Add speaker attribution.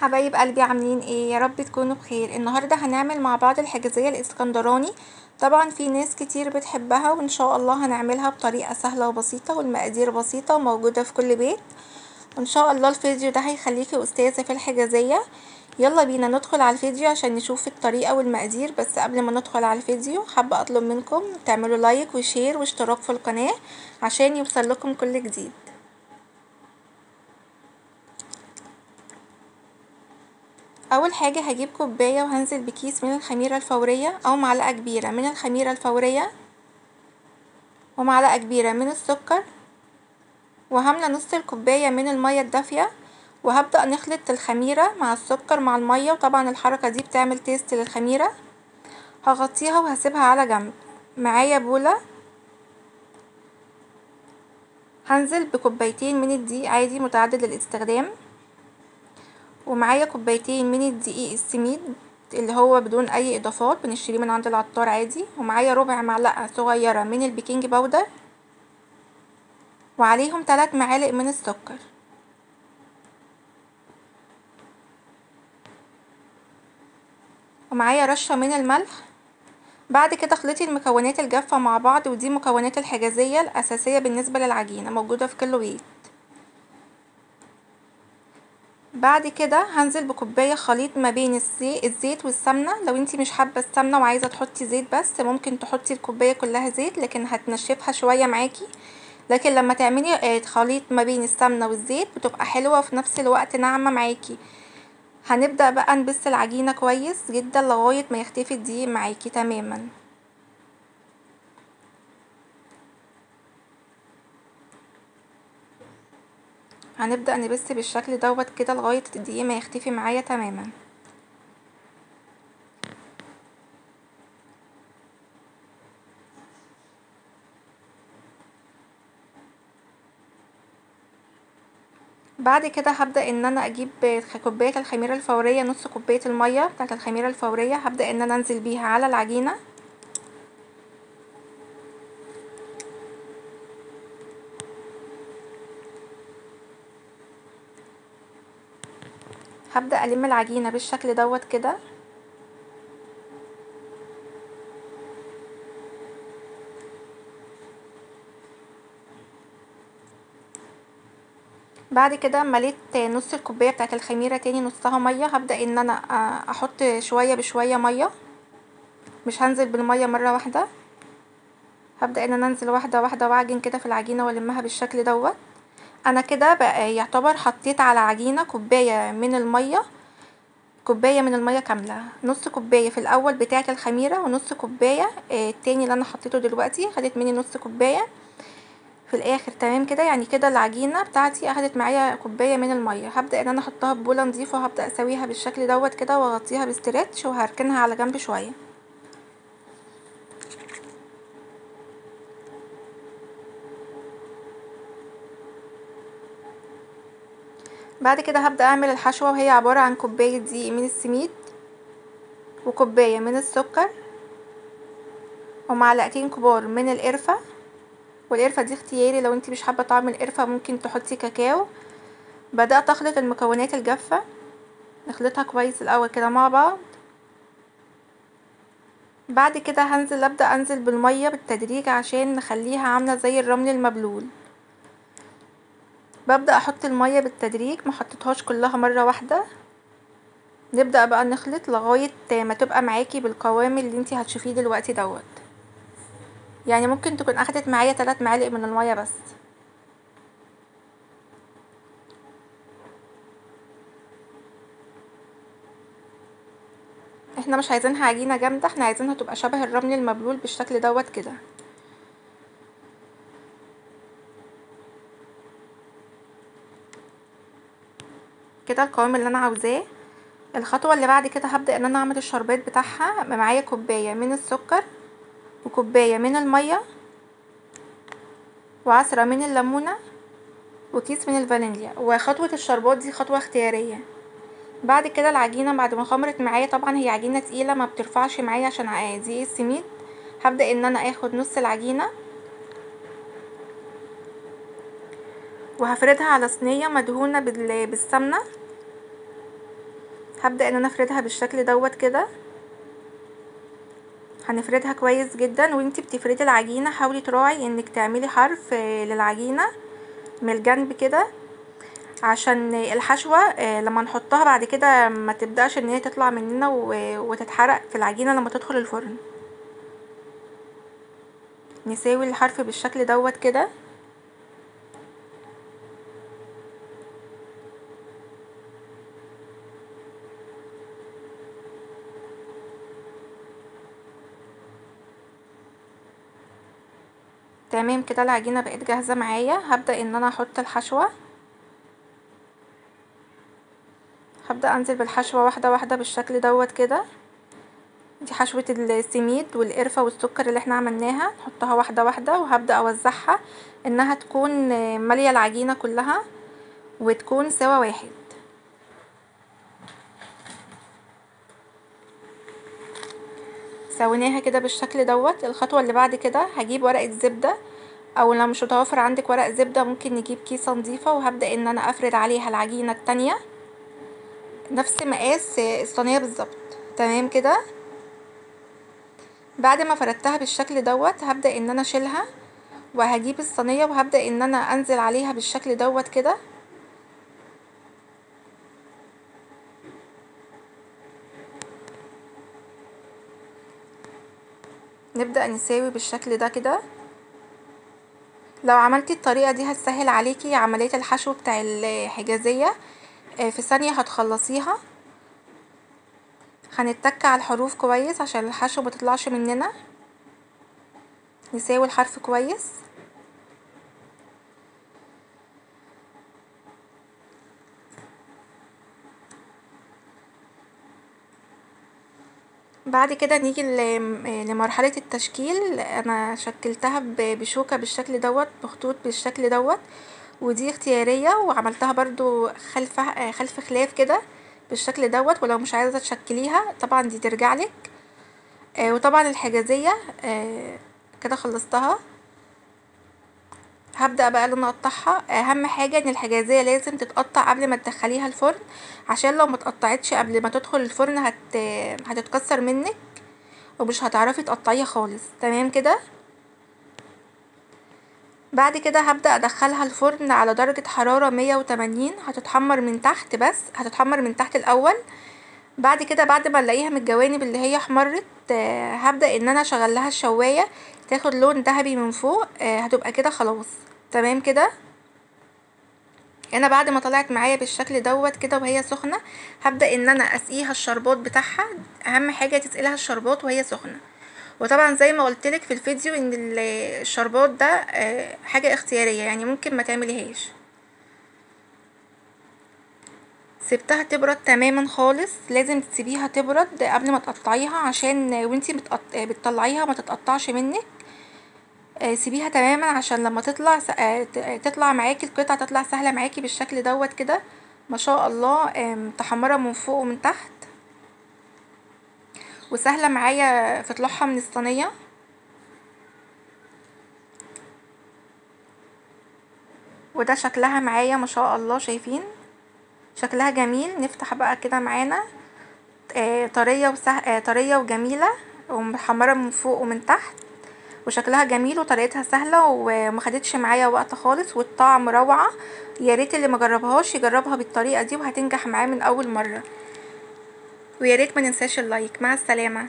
Speaker 1: حبايب قلبي عاملين ايه؟ يا رب تكونوا بخير. النهارده هنعمل مع بعض الحجازية الاسكندراني. طبعا في ناس كتير بتحبها وان شاء الله هنعملها بطريقة سهلة وبسيطة والمقادير بسيطة وموجودة في كل بيت، وان شاء الله الفيديو ده هيخليكي استاذة في الحجازية. يلا بينا ندخل على الفيديو عشان نشوف الطريقة والمقادير. بس قبل ما ندخل على الفيديو حابة اطلب منكم تعملوا لايك وشير واشتراك في القناة عشان يوصل لكم كل جديد. اول حاجة هجيب كوباية وهنزل بكيس من الخميرة الفورية او معلقة كبيرة من الخميرة الفورية ومعلقة كبيرة من السكر، وهملى نص الكوباية من المية الدافية، وهبدأ نخلط الخميرة مع السكر مع المية، وطبعا الحركة دي بتعمل تيست للخميرة. هغطيها وهسيبها على جنب. معايا بولة هنزل بكوبايتين من الدقيق عادي متعدد الاستخدام، ومعايا كوبايتين من الدقيق السميد اللي هو بدون اي اضافات بنشتريه من عند العطار عادي، ومعايا ربع معلقة صغيرة من البيكنج باودر، وعليهم 3 معالق من السكر، ومعايا رشة من الملح. بعد كده اخلطي المكونات الجافة مع بعض، ودي مكونات الحجازية الأساسية بالنسبة للعجينة موجودة في كل بيت. بعد كده هنزل بكوباية خليط ما بين الزيت والسمنة. لو انتي مش حابة السمنة وعايزة تحطي زيت بس ممكن تحطي الكوباية كلها زيت، لكن هتنشفها شوية معاكي. لكن لما تعملي خليط ما بين السمنة والزيت بتبقى حلوة وفي نفس الوقت ناعمة معاكي. هنبدأ بقى نبس العجينة كويس جدا لغاية ما يختفي الدقيق معاكي تماما. هنبدأ نبس بالشكل دوت كده لغاية الدقيق ما يختفي معايا تماما. بعد كده هبدأ ان انا اجيب كوباية الخميرة الفورية، نص كوباية المية بتاعت الخميرة الفورية، هبدأ ان انا انزل بيها على العجينة. هبدأ الم العجينة بالشكل دوت كده. بعد كده مليت نص الكوباية بتاعت الخميرة تاني نصها مية. هبدأ ان انا احط شوية بشوية مية، مش هنزل بالمية مرة واحدة. هبدأ ان انا انزل واحدة واحدة واعجن كده في العجينة والمها بالشكل دوت. انا كده بقى يعتبر حطيت على عجينة كوباية من المية، كوباية من المية كاملة. نص كوباية في الاول بتاعة الخميرة، ونص كوباية التاني اللي انا حطيته دلوقتي خدت مني نص كوباية في الاخر. تمام كده، يعني كده العجينة بتاعتي اخدت معايا كوباية من المية. هبدأ ان انا احطها في بولة نضيفة، وهبدأ اسويها بالشكل دوت كده واغطيها بستريتش وهركنها على جنب شوية. بعد كده هبدأ اعمل الحشوة، وهي عبارة عن كوباية دقيق من السميد، وكوباية من السكر، ومعلقتين كبار من القرفة. والقرفة دي اختياري، لو انتي مش حابة طعم القرفة ممكن تحطي كاكاو. بدأت اخلط المكونات الجافة، نخلطها كويس الاول كده مع بعض. بعد كده ابدأ انزل بالمية بالتدريج عشان نخليها عاملة زي الرمل المبلول. ببدأ احط المية بالتدريج، ما حطيتهاش كلها مرة واحدة. نبدأ بقى نخلط لغاية ما تبقى معاكي بالقوام اللي انتي هتشوفيه دلوقتي دوت. يعني ممكن تكون اخدت معايا 3 معالق من المية بس. احنا مش عايزينها عجينة جامدة، احنا عايزينها تبقى شبه الرمل المبلول بالشكل دوت كده. كده القوام اللي انا عاوزاه. الخطوة اللي بعد كده هبدأ ان انا اعمل الشربات بتاعها. معايا كوباية من السكر، وكوباية من المية، وعصرة من الليمونة، وكيس من الفانيليا. وخطوة الشربات دي خطوة اختيارية. بعد كده العجينة بعد ما خمرت معايا، طبعا هي عجينة تقيلة ما بترفعش معايا عشان دي السميد. هبدأ ان انا اخد نص العجينة وهفردها على صينية مدهونة بالسمنة. هبدأ ان انا افردها بالشكل دوت كده. هنفردها كويس جدا، وانتي بتفردي العجينة حاولي تراعي انك تعملي حرف للعجينة من الجنب كده، عشان الحشوة لما نحطها بعد كده ما تبدأش ان هي تطلع مننا وتتحرق في العجينة لما تدخل الفرن. نساوي الحرف بالشكل دوت كده. تمام كده العجينة بقت جاهزة معايا. هبدأ ان انا احط الحشوة، هبدأ انزل بالحشوة واحدة واحدة بالشكل دوت كده. دي حشوة السميد والقرفة والسكر اللي احنا عملناها، نحطها واحدة واحدة وهبدأ اوزعها انها تكون مالية العجينة كلها وتكون سوا واحد. سويناها كده بالشكل دوت. الخطوة اللي بعد كده هجيب ورقة زبدة، او لو مش متوفر عندك ورق زبدة ممكن نجيب كيسة نظيفة، وهبدأ ان انا افرد عليها العجينة التانية نفس مقاس الصينية بالظبط. تمام كده. بعد ما فردتها بالشكل دوت هبدأ ان انا اشيلها، وهجيب الصينية وهبدأ ان انا انزل عليها بالشكل دوت كده. نبدأ نساوي بالشكل ده كده. لو عملتي الطريقة دي هتسهل عليكي عملية الحشو بتاع الحجازية، في ثانية هتخلصيها. هنتك على الحروف كويس عشان الحشو متطلعش مننا. نساوي الحرف كويس. بعد كده نيجي لمرحلة التشكيل. انا شكلتها بشوكة بالشكل دوت، بخطوط بالشكل دوت، ودي اختيارية، وعملتها برضو خلف خلاف كده بالشكل دوت. ولو مش عايزة تشكليها طبعا دي ترجعلك. وطبعا الحجازية كده خلصتها. هبدأ بقى ان انا اقطعها. اهم حاجة ان الحجازية لازم تتقطع قبل ما تدخليها الفرن، عشان لو متقطعتش قبل ما تدخل الفرن هتتكسر منك ومش هتعرفي تقطعيها خالص. تمام كده. بعد كده هبدأ ادخلها الفرن على درجة حرارة 180. هتتحمر من تحت، بس هتتحمر من تحت الاول. بعد كده بعد ما الاقيها من الجوانب اللي هي احمرت، هبدأ ان انا اشغل لها الشواية تاخد لون ذهبي من فوق. هتبقى كده خلاص. تمام كده. انا بعد ما طلعت معايا بالشكل دوت كده وهي سخنة، هبدأ ان انا اسقيها الشربات بتاعها. اهم حاجة تسقيلها الشربات وهي سخنة. وطبعا زي ما قلتلك في الفيديو ان الشربات ده حاجة اختيارية، يعني ممكن ما تعمليهاش. سبتها تبرد تماما خالص. لازم تسيبيها تبرد قبل ما تقطعيها، عشان وانتي بتطلعيها ما تتقطعش منك. سيبيها تماما عشان لما تطلع تطلع معاكي القطعة، تطلع سهلة معاكي بالشكل دوت كده. ما شاء الله متحمرة من فوق ومن تحت، وسهلة معايا في طلوعها من الصينية. وده شكلها معايا ما شاء الله. شايفين شكلها جميل. نفتح بقى كده معانا. طرية وجميلة ومحمرة من فوق ومن تحت، وشكلها جميل وطريقتها سهلة ومخدتش معايا وقت خالص، والطعم روعة. يا ريت اللي مجربهاش يجربها بالطريقة دي وهتنجح معاه من اول مرة. ويا ريت ما ننساش اللايك. مع السلامة.